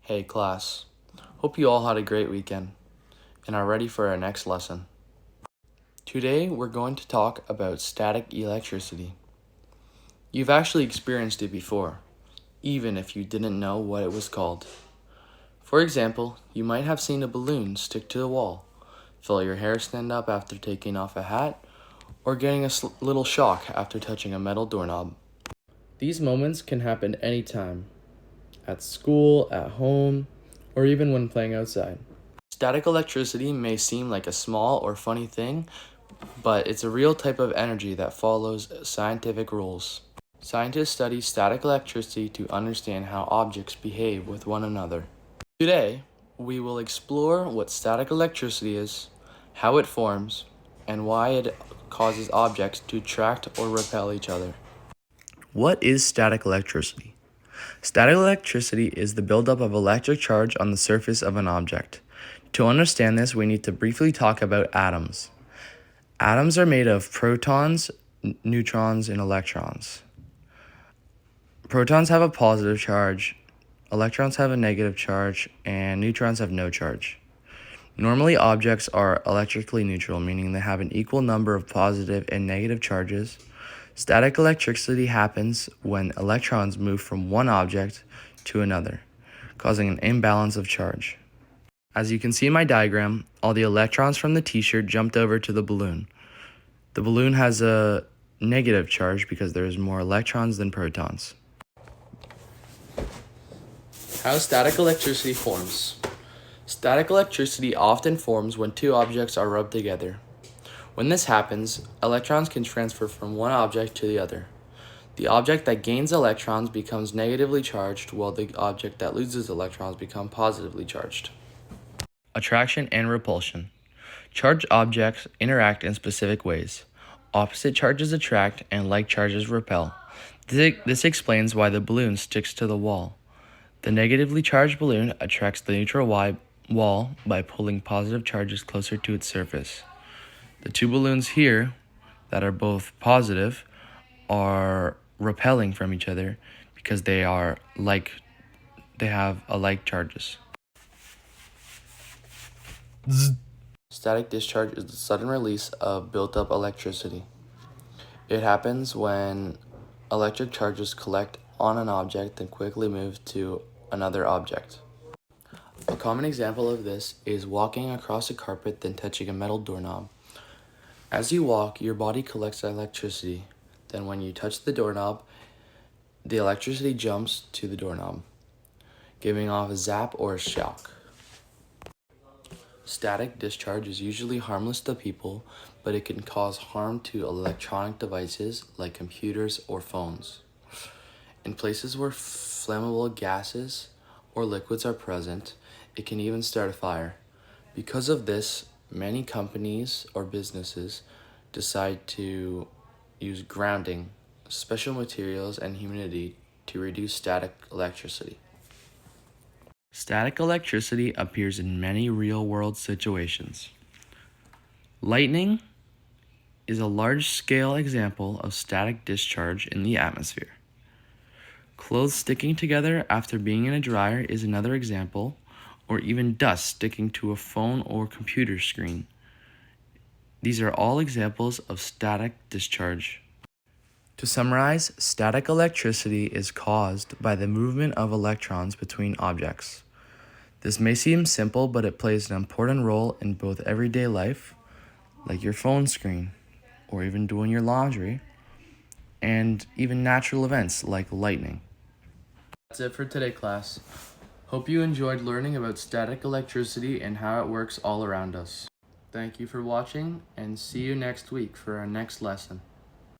Hey class, hope you all had a great weekend and are ready for our next lesson. Today we're going to talk about static electricity. You've actually experienced it before, even if you didn't know what it was called. For example, you might have seen a balloon stick to the wall, feel your hair stand up after taking off a hat, or getting a little shock after touching a metal doorknob. These moments can happen anytime, at school, at home, or even when playing outside. Static electricity may seem like a small or funny thing, but it's a real type of energy that follows scientific rules. Scientists study static electricity to understand how objects behave with one another. Today, we will explore what static electricity is, how it forms, and why it causes objects to attract or repel each other. What is static electricity? Static electricity is the buildup of electric charge on the surface of an object. To understand this, we need to briefly talk about atoms. Atoms are made of protons, neutrons, and electrons. Protons have a positive charge, electrons have a negative charge, and neutrons have no charge. Normally, objects are electrically neutral, meaning they have an equal number of positive and negative charges. Static electricity happens when electrons move from one object to another, causing an imbalance of charge. As you can see in my diagram, all the electrons from the t-shirt jumped over to the balloon. The balloon has a negative charge because there's more electrons than protons. How static electricity forms. Static electricity often forms when two objects are rubbed together. When this happens, electrons can transfer from one object to the other. The object that gains electrons becomes negatively charged, while the object that loses electrons becomes positively charged. Attraction and repulsion. Charged objects interact in specific ways. Opposite charges attract and like charges repel. This explains why the balloon sticks to the wall. The negatively charged balloon attracts the neutral wall by pulling positive charges closer to its surface. The two balloons here that are both positive are repelling from each other because they have alike charges. Static discharge is the sudden release of built-up electricity. It happens when electric charges collect on an object and quickly move to another object. A common example of this is walking across a carpet then touching a metal doorknob. As you walk, your body collects electricity. Then when you touch the doorknob, the electricity jumps to the doorknob, giving off a zap or a shock. Static discharge is usually harmless to people, but it can cause harm to electronic devices like computers or phones. In places where flammable gases or liquids are present, it can even start a fire. Because of this, many companies or businesses decide to use grounding, special materials, and humidity to reduce static electricity. Static electricity appears in many real-world situations. Lightning is a large-scale example of static discharge in the atmosphere. Clothes sticking together after being in a dryer is another example, or even dust sticking to a phone or computer screen. These are all examples of static discharge. To summarize, static electricity is caused by the movement of electrons between objects. This may seem simple, but it plays an important role in both everyday life, like your phone screen, or even doing your laundry, and even natural events like lightning. That's it for today, class. Hope you enjoyed learning about static electricity and how it works all around us. Thank you for watching, and see you next week for our next lesson.